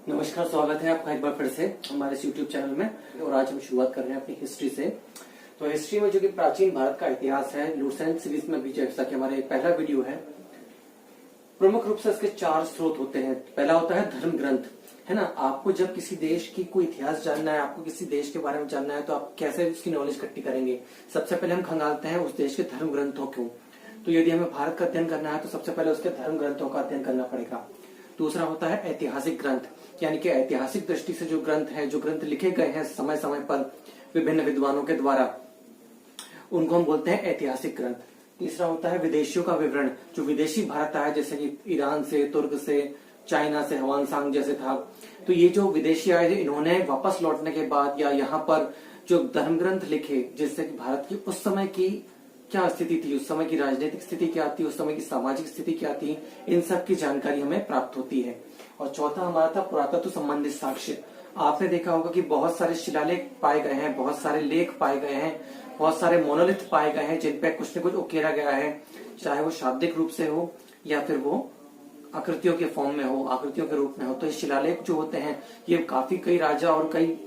नमस्कार, स्वागत है आपका एक बार फिर से हमारे इस YouTube चैनल में। और आज हम शुरुआत कर रहे हैं अपनी हिस्ट्री से। तो हिस्ट्री में जो कि प्राचीन भारत का इतिहास है, लुसेंट सीरीज में भी जैसा कि हमारा पहला वीडियो है, प्रमुख रूप से इसके 4 स्रोत होते हैं। पहला होता है धर्म ग्रंथ, है ना। आपको जब किसी देश की कोई इतिहास जानना है, आपको किसी देश के बारे में जानना है, तो आप कैसे उसकी नॉलेज इकट्ठी करेंगे? सबसे पहले हम खंगालते हैं उस देश के धर्म ग्रंथों को। तो यदि हमें भारत का अध्ययन करना है तो सबसे पहले उसके धर्म ग्रंथों का अध्ययन करना पड़ेगा। दूसरा होता है ऐतिहासिक ग्रंथ, यानी कि ऐतिहासिक दृष्टि से जो ग्रंथ है, जो ग्रंथ लिखे गए हैं समय समय पर विभिन्न विद्वानों के द्वारा, उनको हम बोलते हैं ऐतिहासिक ग्रंथ। तीसरा होता है विदेशियों का विवरण, जो विदेशी भारत आया, जैसे कि ईरान से, तुर्क से, चाइना से, हवानसांग जैसे था। तो ये जो विदेशी आए थे, इन्होंने वापस लौटने के बाद या यहाँ पर जो धर्म ग्रंथ लिखे, जिससे कि भारत की उस समय की क्या स्थिति थी, उस समय की राजनीतिक स्थिति क्या थी, उस समय की सामाजिक स्थिति क्या थी, इन सब की जानकारी हमें प्राप्त होती है। और चौथा हमारा था पुरातत्व संबंधित साक्ष्य। आपने देखा होगा कि बहुत सारे शिलालेख पाए गए हैं, बहुत सारे लेख पाए गए हैं, बहुत सारे मोनोलिथ पाए गए हैं, जिन पे कुछ न कुछ उकेरा गया है, चाहे वो शाब्दिक रूप से हो या फिर वो आकृतियों के फॉर्म में हो, आकृतियों के रूप में हो। तो ये शिलालेख जो होते हैं, ये काफी कई राजा और कई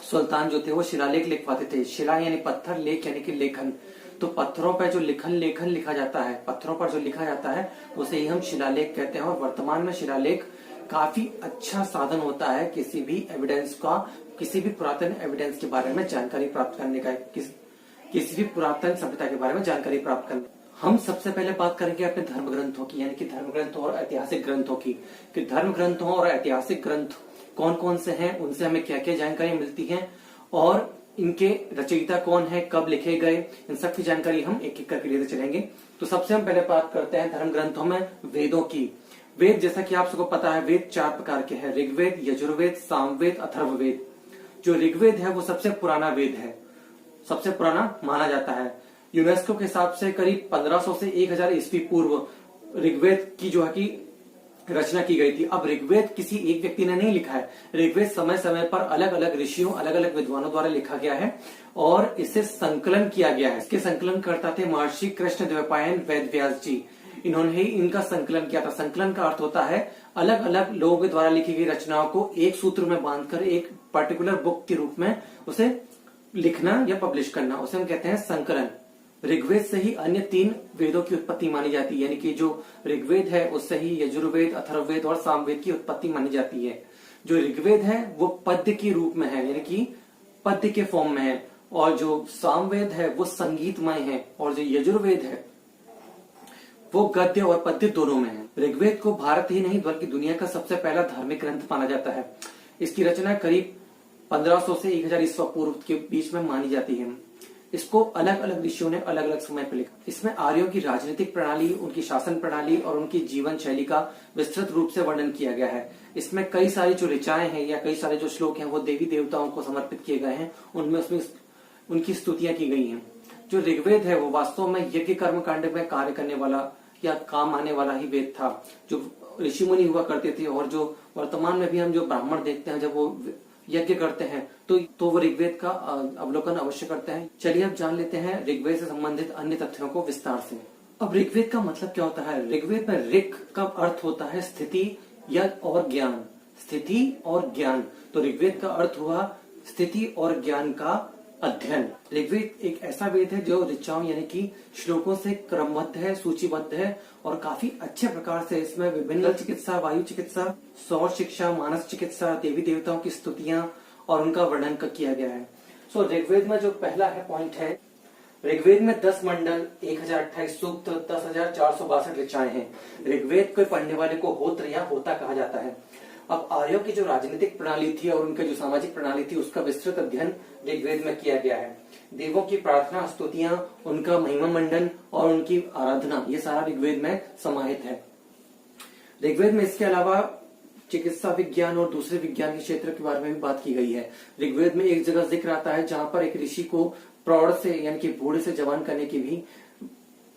सुल्तान जो थे वो शिलालेख लिख पाते थे। शिला यानी पत्थर, लेख यानी कि लेखन। तो पत्थरों पर जो लेखन लिखा जाता है, पत्थरों पर जो लिखा जाता है, उसे ही हम शिलालेख कहते हैं। और वर्तमान में शिलालेख काफी अच्छा साधन होता है किसी भी एविडेंस का, किसी भी पुरातन एविडेंस के बारे में जानकारी प्राप्त करने का, किसी भी पुरातन सभ्यता के बारे में जानकारी प्राप्त करने। हम सबसे पहले बात करेंगे अपने धर्म ग्रंथों की, यानी कि धर्म ग्रंथों और ऐतिहासिक ग्रंथों की, कि धर्म ग्रंथों और ऐतिहासिक ग्रंथ कौन कौन से हैं, उनसे हमें क्या क्या जानकारी मिलती है, और इनके रचयिता कौन है, कब लिखे गए, इन सब की जानकारी हम एक एक करके लेते चलेंगे। तो सबसे हम पहले बात करते हैं धर्म ग्रंथों में वेदों की। वेद, जैसा कि आप सबको पता है, वेद 4 प्रकार के हैं: ऋग्वेद, यजुर्वेद, सामवेद, अथर्ववेद। जो ऋग्वेद है वो सबसे पुराना वेद है, सबसे पुराना माना जाता है। यूनेस्को के हिसाब से करीब 1500 से 1000 ईस्वी पूर्व ऋग्वेद की जो है कि रचना की गई थी। अब ऋग्वेद किसी एक व्यक्ति ने नहीं लिखा है, ऋग्वेद समय समय पर अलग अलग ऋषियों, अलग अलग विद्वानों द्वारा लिखा गया है और इसे संकलन किया गया है। इसके संकलन करता थे महर्षि कृष्ण द्वैपायन वेद व्यास जी। इन्होंने ही इनका संकलन किया था। संकलन का अर्थ होता है अलग अलग लोगों के द्वारा लिखी गई रचनाओं को एक सूत्र में बांधकर एक पर्टिकुलर बुक के रूप में उसे लिखना या पब्लिश करना, उसे हम कहते हैं संकलन। ऋग्वेद से ही अन्य 3 वेदों की उत्पत्ति मानी जाती है, यानी कि जो ऋग्वेद है उससे ही यजुर्वेद, अथर्ववेद और सामवेद की उत्पत्ति मानी जाती है। जो ऋग्वेद है वो पद्य के रूप में है, यानी कि पद्य के फॉर्म में है, और जो सामवेद है वो संगीतमय है, और जो यजुर्वेद है वो गद्य और पद्य दोनों में है। ऋग्वेद को भारत ही नहीं बल्कि दुनिया का सबसे पहला धार्मिक ग्रंथ माना जाता है। इसकी रचना करीब 1500 से 1000 ईस्वी पूर्व के बीच में मानी जाती है। इसको अलग अलग ऋषियों ने अलग अलग समय पर लिखा। इसमें आर्यों की राजनीतिक प्रणाली, उनकी शासन प्रणाली और उनकी जीवन शैली का विस्तृत रूप से वर्णन किया गया है। इसमें कई सारी जो ऋचाएं हैं या कई सारे जो श्लोक हैं वो देवी देवताओं को समर्पित किए गए हैं, उसमें उनकी स्तुतियां की गई हैं। जो ऋग्वेद है वो वास्तव में यज्ञ कर्म कांड में कार्य करने वाला या काम आने वाला ही वेद था। जो ऋषि मुनि हुआ करते थे, और जो वर्तमान में भी हम जो ब्राह्मण देखते हैं, जब वो यज्ञ करते हैं तो वो ऋग्वेद का अवलोकन अवश्य करते हैं। चलिए अब जान लेते हैं ऋग्वेद से संबंधित अन्य तथ्यों को विस्तार से। अब ऋग्वेद का मतलब क्या होता है? ऋग्वेद में ऋक का अर्थ होता है स्थिति या और ज्ञान, स्थिति और ज्ञान। तो ऋग्वेद का अर्थ हुआ स्थिति और ज्ञान का अध्ययन। ऋग्वेद एक ऐसा वेद है जो ऋचाओं यानी कि श्लोकों से क्रमबद्ध है, सूचीबद्ध है, और काफी अच्छे प्रकार से इसमें विभिन्न चिकित्सा, वायु चिकित्सा, सौर शिक्षा, मानस चिकित्सा, देवी देवताओं की स्तुतियां और उनका वर्णन किया गया है। सो ऋग्वेद में जो पहला है पॉइंट है, ऋग्वेद में 10 मंडल, 1028 सूक्त, 10,462 ऋचाएं हैं। ऋग्वेद को पढ़ने वाले को होत्र या होता कहा जाता है। अब आर्यों की जो राजनीतिक प्रणाली थी और उनकी जो सामाजिक प्रणाली थी, उसका विस्तृत अध्ययन ऋग्वेद में किया गया है। देवों की प्रार्थना, स्तुतियां, उनका महिमा मंडन और उनकी आराधना, ये सारा ऋग्वेद में समाहित है। ऋग्वेद में इसके अलावा चिकित्सा विज्ञान और दूसरे विज्ञान के क्षेत्र के बारे में भी बात की गई है। ऋग्वेद में एक जगह जिक्र आता है जहां पर एक ऋषि को प्रौढ़ से यानी कि बूढ़े से जवान करने की भी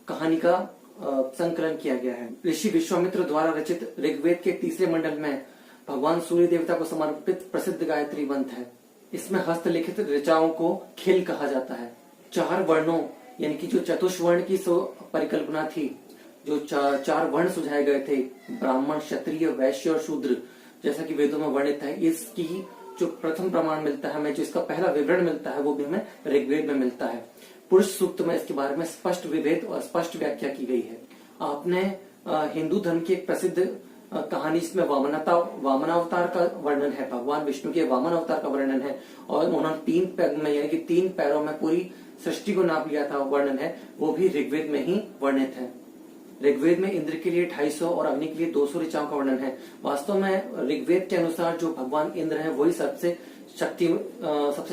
कहानी का संकलन किया गया है। ऋषि विश्वामित्र द्वारा रचित ऋग्वेद के 3रे मंडल में भगवान सूर्य देवता को समर्पित प्रसिद्ध गायत्री मंत्र है। इसमें हस्तलिखित ऋचाओं को खिल कहा जाता है। 4 वर्णों यानी कि जो चतुष्वर्ण की परिकल्पना थी, जो 4 वर्ण सुझाए गए थे, ब्राह्मण, क्षत्रिय, वैश्य और शूद्र, जैसा कि वेदों में वर्णित है। इसकी जो प्रथम प्रमाण मिलता है हमें, जो इसका पहला विवरण मिलता है वो भी हमें ऋग्वेद में मिलता है। पुरुष सूक्त में इसके बारे में स्पष्ट विभेद और स्पष्ट व्याख्या की गई है। आपने हिंदू धर्म की एक प्रसिद्ध कहानी इसमें वामनावतार का वर्णन है, भगवान विष्णु के वामन अवतार का वर्णन है, और उन्होंने 3 पैर में यानी कि 3 पैरों में पूरी सृष्टि को नाप लिया था, वर्णन है, वो भी ऋग्वेद में ही वर्णित है। ऋग्वेद में इंद्र के लिए 250 और अग्नि के लिए 200 ऋचाओं का वर्णन है। वास्तव में ऋग्वेद के अनुसार जो भगवान इंद्र है वही सबसे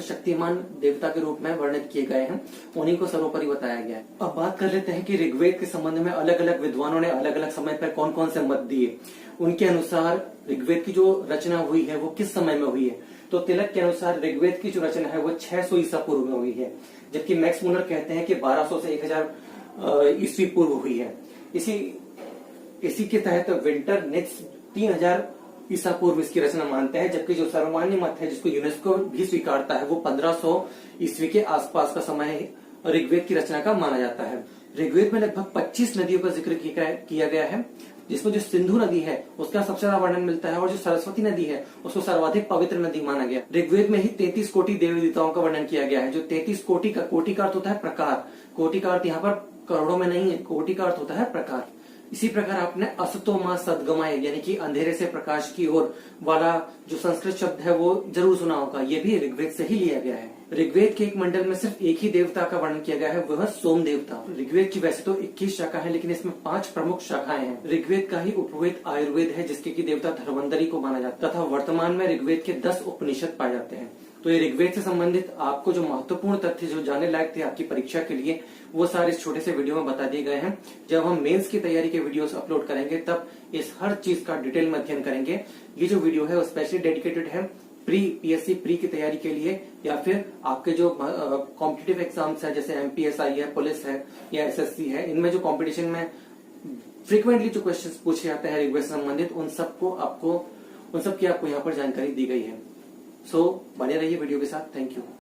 शक्तिमान देवता के रूप में वर्णित किए गए हैं, उन्हीं को सर्वोपरि बताया गया है। अब बात कर लेते हैं कि ऋग्वेद के संबंध में अलग अलग विद्वानों ने अलग अलग समय पर कौन कौन से मत दिए। उनके अनुसार ऋग्वेद की जो रचना हुई है वो किस समय में हुई है, तो तिलक के अनुसार ऋग्वेद की जो रचना है वो 600 ईसा पूर्व में हुई है, जबकि मैक्स मुलर कहते हैं कि 1200 से 1000 ईस्वी पूर्व हुई है। इसी के तहत विंटर नेक्स्ट 3000 ईसा पूर्व इसकी रचना मानते हैं, जबकि जो सर्वमान्य मत है जिसको यूनेस्को भी स्वीकारता है वो 1500 ईस्वी के आसपास का समय ऋग्वेद की रचना का माना जाता है। ऋग्वेद में लगभग 25 नदियों का जिक्र किया गया है, जिसमें जो सिंधु नदी है उसका सबसे ज्यादा वर्णन मिलता है, और जो सरस्वती नदी है उसको सर्वाधिक पवित्र नदी माना गया। ऋग्वेद में ही 33 कोटि देवी देवताओं का वर्णन किया गया है। जो 33 कोटि का अर्थ होता है प्रकार, कोटि का अर्थ यहाँ पर करोड़ों में नहीं है, कोटि का अर्थ होता है प्रकार। इसी प्रकार आपने असतो मा सद्गमय यानी कि अंधेरे से प्रकाश की ओर वाला जो संस्कृत शब्द है वो जरूर सुना होगा, ये भी ऋग्वेद से ही लिया गया है। ऋग्वेद के एक मंडल में सिर्फ एक ही देवता का वर्णन किया गया है, वह सोम देवता। ऋग्वेद की वैसे तो 21 शाखा है, लेकिन इसमें 5 प्रमुख शाखाएं हैं। ऋग्वेद का ही उपवेद आयुर्वेद है, जिसके की देवता धर्वंतरी को माना जाता है, तथा वर्तमान में ऋग्वेद के 10 उपनिषद पाए जाते हैं। तो ये ऋग्वेद से संबंधित आपको जो महत्वपूर्ण तथ्य जो जानने लायक थे आपकी परीक्षा के लिए, वो सारे इस छोटे से वीडियो में बता दिए गए हैं। जब हम मेंस की तैयारी के वीडियोस अपलोड करेंगे तब इस हर चीज का डिटेल में अध्ययन करेंगे। ये जो वीडियो है वो स्पेशली डेडिकेटेड है पीएससी प्री की तैयारी के लिए, या फिर आपके जो कॉम्पिटिटिव एग्जाम्स है जैसे एमपीएसआई है, पुलिस है या एसएससी है, इनमें जो कॉम्पिटिशन में फ्रीक्वेंटली जो क्वेश्चन पूछे जाते हैं ऋग्वेद से संबंधित, उन सब की आपको यहाँ पर जानकारी दी गई है। सो बने रहिए वीडियो के साथ। Thank you.